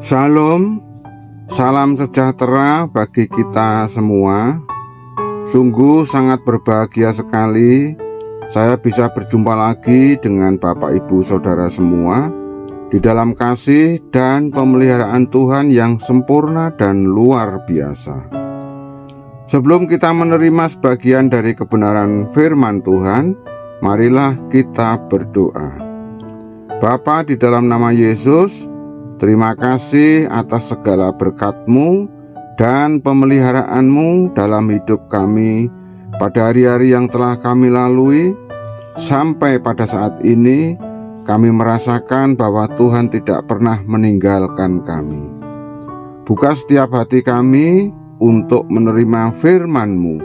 Shalom, salam sejahtera bagi kita semua. Sungguh sangat berbahagia sekali saya bisa berjumpa lagi dengan Bapak Ibu Saudara semua di dalam kasih dan pemeliharaan Tuhan yang sempurna dan luar biasa. Sebelum kita menerima sebagian dari kebenaran firman Tuhan, marilah kita berdoa. Bapa, di dalam nama Yesus, terima kasih atas segala berkat-Mu dan pemeliharaanmu dalam hidup kami pada hari-hari yang telah kami lalui. Sampai pada saat ini kami merasakan bahwa Tuhan tidak pernah meninggalkan kami. Buka setiap hati kami untuk menerima firman-Mu,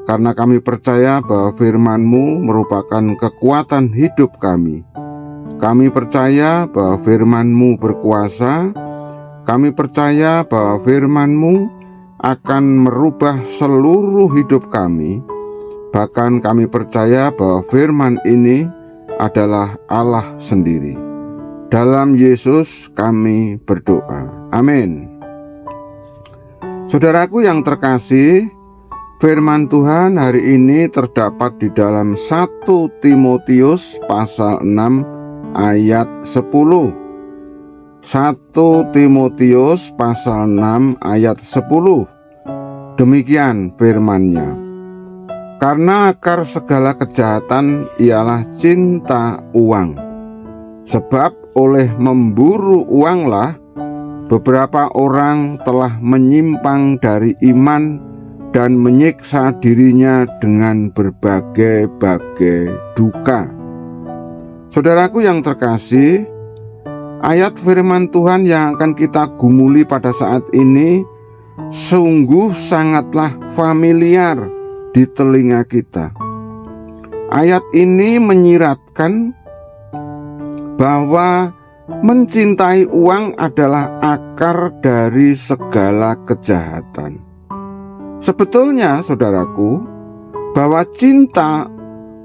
karena kami percaya bahwa firman-Mu merupakan kekuatan hidup kami. Kami percaya bahwa firman-Mu berkuasa. Kami percaya bahwa firman-Mu akan merubah seluruh hidup kami. Bahkan kami percaya bahwa firman ini adalah Allah sendiri. Dalam Yesus kami berdoa. Amin. Saudaraku yang terkasih, firman Tuhan hari ini terdapat di dalam 1 Timotius pasal 6 ayat 10. 1 Timotius pasal 6 ayat 10. Demikian firman-Nya. Karena akar segala kejahatan ialah cinta uang. Sebab oleh memburu uanglah beberapa orang telah menyimpang dari iman dan menyiksa dirinya dengan berbagai-bagai duka. Saudaraku yang terkasih, ayat firman Tuhan yang akan kita gumuli pada saat ini sungguh sangatlah familiar di telinga kita. Ayat ini menyiratkan bahwa mencintai uang adalah akar dari segala kejahatan. Sebetulnya, saudaraku, bahwa cinta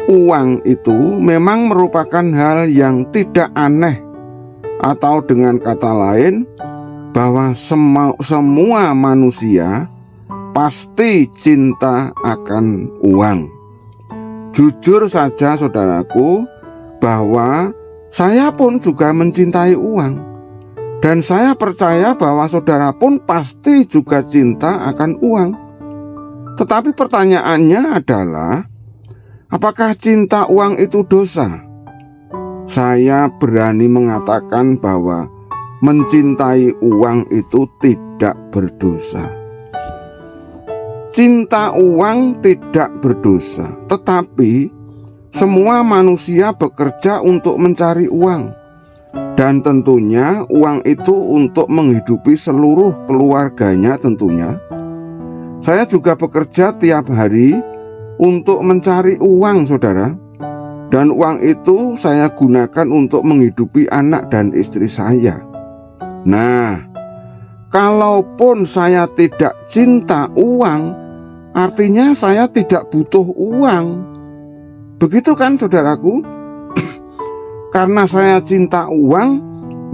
uang itu memang merupakan hal yang tidak aneh, atau dengan kata lain, bahwa semua manusia pasti cinta akan uang. Jujur saja saudaraku, bahwa saya pun juga mencintai uang, dan saya percaya bahwa saudara pun pasti juga cinta akan uang. Tetapi pertanyaannya adalah, apakah cinta uang itu dosa? Saya berani mengatakan bahwa mencintai uang itu tidak berdosa. Cinta uang tidak berdosa, tetapi semua manusia bekerja untuk mencari uang. Dan tentunya uang itu untuk menghidupi seluruh keluarganya tentunya. Saya juga bekerja tiap hari untuk mencari uang, saudara. Dan uang itu saya gunakan untuk menghidupi anak dan istri saya. Nah, kalaupun saya tidak cinta uang, artinya saya tidak butuh uang. Begitu kan, saudaraku? Karena saya cinta uang,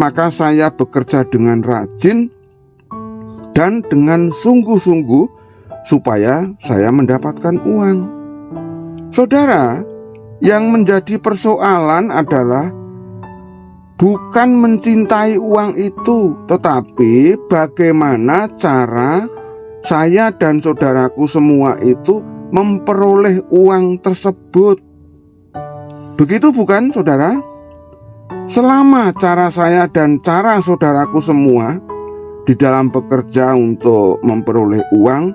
maka saya bekerja dengan rajin dan dengan sungguh-sungguh supaya saya mendapatkan uang. Saudara, yang menjadi persoalan adalah bukan mencintai uang itu, tetapi bagaimana cara saya dan saudaraku semua itu memperoleh uang tersebut. Begitu bukan, saudara? Selama cara saya dan cara saudaraku semua di dalam bekerja untuk memperoleh uang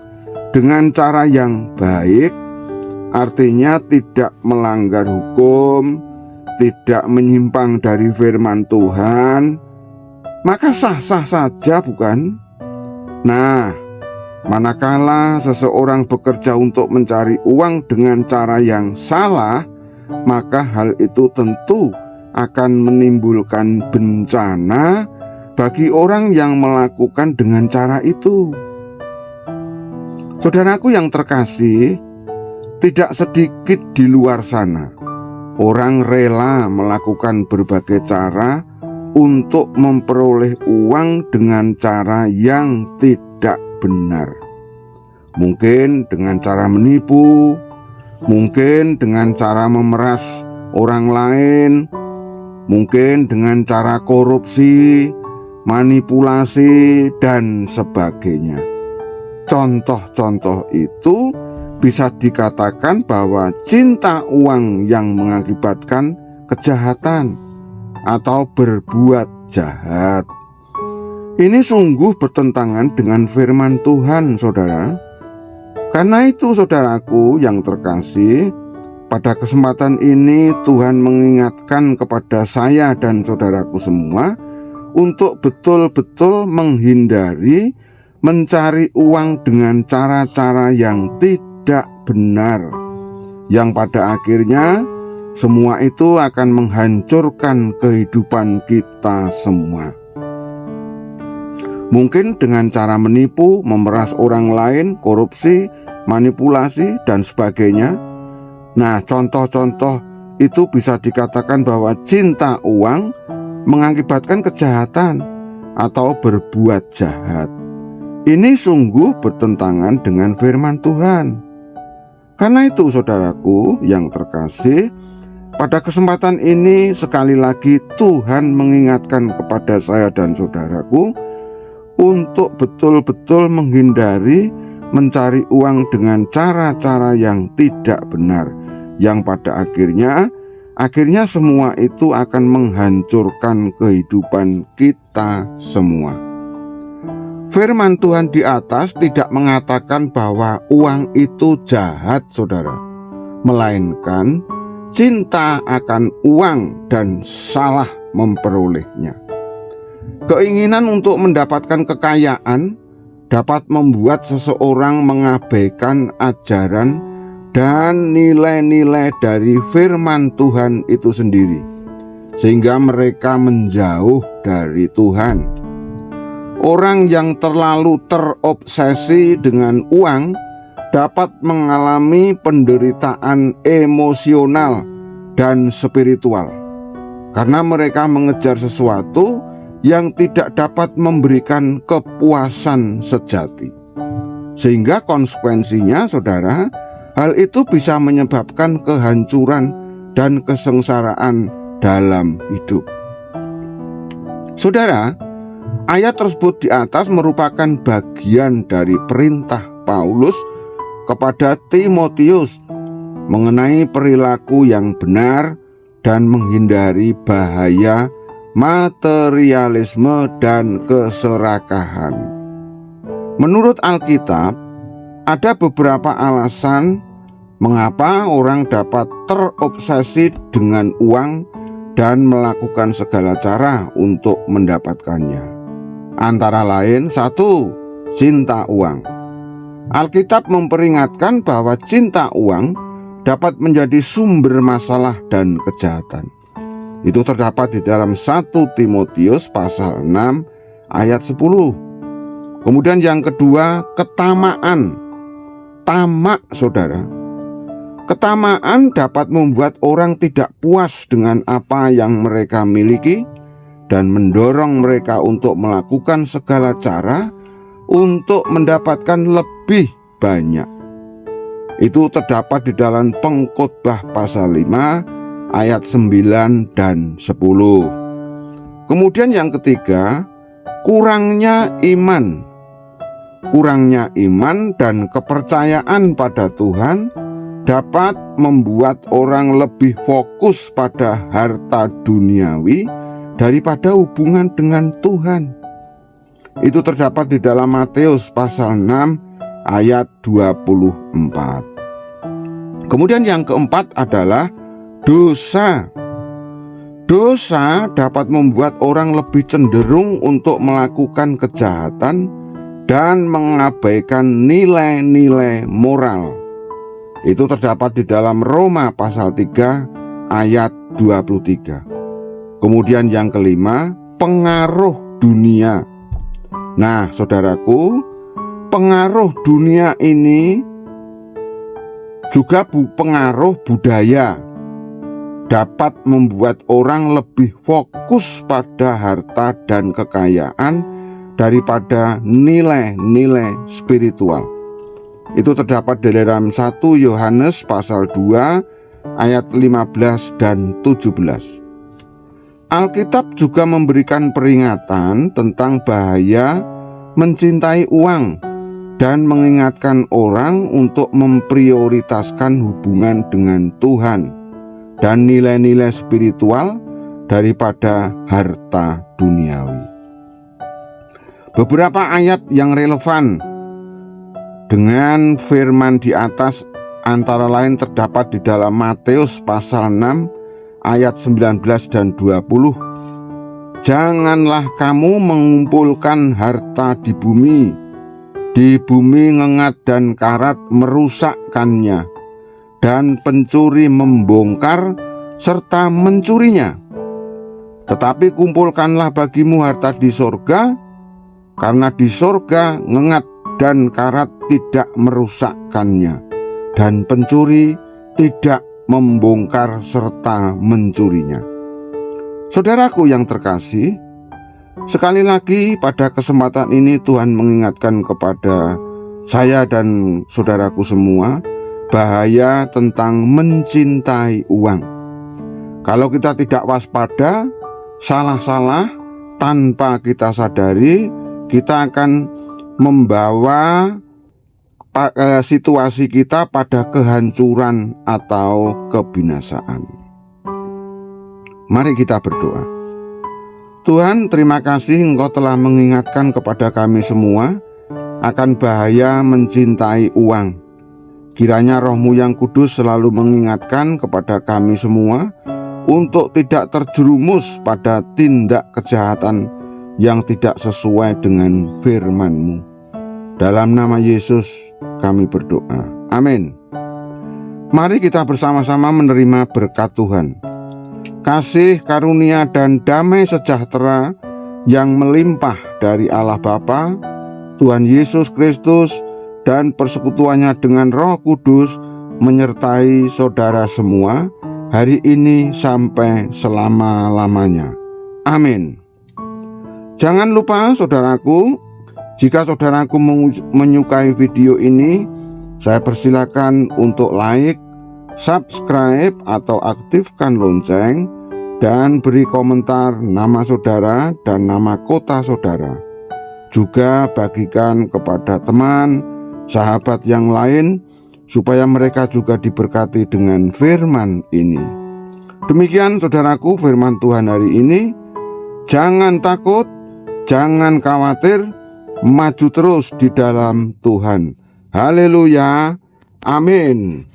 dengan cara yang baik, artinya tidak melanggar hukum, tidak menyimpang dari firman Tuhan, maka sah-sah saja, bukan? Nah, manakala seseorang bekerja untuk mencari uang dengan cara yang salah, maka hal itu tentu akan menimbulkan bencana bagi orang yang melakukan dengan cara itu. Saudaraku yang terkasih, tidak sedikit di luar sana orang rela melakukan berbagai cara untuk memperoleh uang dengan cara yang tidak benar. Mungkin dengan cara menipu, mungkin dengan cara memeras orang lain, mungkin dengan cara korupsi, manipulasi, dan sebagainya. Contoh-contoh itu bisa dikatakan bahwa cinta uang yang mengakibatkan kejahatan atau berbuat jahat. Ini sungguh bertentangan dengan firman Tuhan, saudara. Karena itu, saudaraku yang terkasih, pada kesempatan ini Tuhan mengingatkan kepada saya dan saudaraku semua untuk betul-betul menghindari mencari uang dengan cara-cara yang tidak benar, yang pada akhirnya semua itu akan menghancurkan kehidupan kita semua. Mungkin dengan cara menipu, memeras orang lain, korupsi, manipulasi, dan sebagainya. Nah, contoh-contoh itu bisa dikatakan bahwa cinta uang mengakibatkan kejahatan atau berbuat jahat. Ini sungguh bertentangan dengan firman Tuhan. Karena itu, saudaraku yang terkasih, pada kesempatan ini sekali lagi Tuhan mengingatkan kepada saya dan saudaraku untuk betul-betul menghindari mencari uang dengan cara-cara yang tidak benar, yang pada akhirnya semua itu akan menghancurkan kehidupan kita semua. Firman Tuhan di atas tidak mengatakan bahwa uang itu jahat, saudara, melainkan cinta akan uang dan salah memperolehnya. Keinginan untuk mendapatkan kekayaan dapat membuat seseorang mengabaikan ajaran dan nilai-nilai dari firman Tuhan itu sendiri, sehingga mereka menjauh dari Tuhan. Orang yang terlalu terobsesi dengan uang dapat mengalami penderitaan emosional dan spiritual karena mereka mengejar sesuatu yang tidak dapat memberikan kepuasan sejati. Sehingga konsekuensinya, saudara, hal itu bisa menyebabkan kehancuran dan kesengsaraan dalam hidup. Saudara, ayat tersebut di atas merupakan bagian dari perintah Paulus kepada Timotius mengenai perilaku yang benar dan menghindari bahaya materialisme dan keserakahan. Menurut Alkitab, ada beberapa alasan mengapa orang dapat terobsesi dengan uang dan melakukan segala cara untuk mendapatkannya. Antara lain, 1. Cinta uang. Alkitab memperingatkan bahwa cinta uang dapat menjadi sumber masalah dan kejahatan. Itu terdapat di dalam 1 Timotius pasal 6 ayat 10. Kemudian yang kedua, ketamaan. Tamak, saudara. Ketamaan dapat membuat orang tidak puas dengan apa yang mereka miliki dan mendorong mereka untuk melakukan segala cara untuk mendapatkan lebih banyak. Itu terdapat di dalam Pengkhotbah pasal 5 ayat 9 dan 10. Kemudian yang ketiga, kurangnya iman. Kurangnya iman dan kepercayaan pada Tuhan dapat membuat orang lebih fokus pada harta duniawi daripada hubungan dengan Tuhan. Itu terdapat di dalam Matius pasal 6 ayat 24. Kemudian yang keempat adalah dosa. Dosa dapat membuat orang lebih cenderung untuk melakukan kejahatan dan mengabaikan nilai-nilai moral. Itu terdapat di dalam Roma pasal 3 ayat 23. Kemudian yang kelima, pengaruh dunia. Nah, saudaraku, pengaruh dunia ini juga pengaruh budaya dapat membuat orang lebih fokus pada harta dan kekayaan daripada nilai-nilai spiritual. Itu terdapat di dalam 1 Yohanes pasal 2 ayat 15 dan 17. Alkitab juga memberikan peringatan tentang bahaya mencintai uang dan mengingatkan orang untuk memprioritaskan hubungan dengan Tuhan dan nilai-nilai spiritual daripada harta duniawi. Beberapa ayat yang relevan dengan firman di atas antara lain terdapat di dalam Matius pasal 6 ayat 19 dan 20. Janganlah kamu mengumpulkan harta di bumi ngengat dan karat merusakkannya, dan pencuri membongkar serta mencurinya. Tetapi kumpulkanlah bagimu harta di sorga, karena di sorga ngengat dan karat tidak merusakkannya, dan pencuri tidak membongkar serta mencurinya. Saudaraku yang terkasih, sekali lagi pada kesempatan ini Tuhan mengingatkan kepada saya dan saudaraku semua bahaya tentang mencintai uang. Kalau kita tidak waspada, salah-salah, tanpa kita sadari, kita akan membawa situasi kita pada kehancuran atau kebinasaan. Mari kita berdoa. Tuhan, terima kasih Engkau telah mengingatkan kepada kami semua akan bahaya mencintai uang. Kiranya Roh-Mu yang kudus selalu mengingatkan kepada kami semua untuk tidak terjerumus pada tindak kejahatan yang tidak sesuai dengan firman-Mu. Dalam nama Yesus kami berdoa. Amin. Mari kita bersama-sama menerima berkat Tuhan. Kasih, karunia, dan damai sejahtera yang melimpah dari Allah Bapa, Tuhan Yesus Kristus, dan persekutuannya dengan Roh Kudus menyertai saudara semua hari ini sampai selama-lamanya. Amin. Jangan lupa saudaraku, jika saudaraku menyukai video ini, saya persilakan untuk like, subscribe, atau aktifkan lonceng, dan beri komentar nama saudara dan nama kota saudara. Juga bagikan kepada teman, sahabat yang lain, supaya mereka juga diberkati dengan firman ini. Demikian saudaraku firman Tuhan hari ini. Jangan takut, jangan khawatir, maju terus di dalam Tuhan. Haleluya, amin.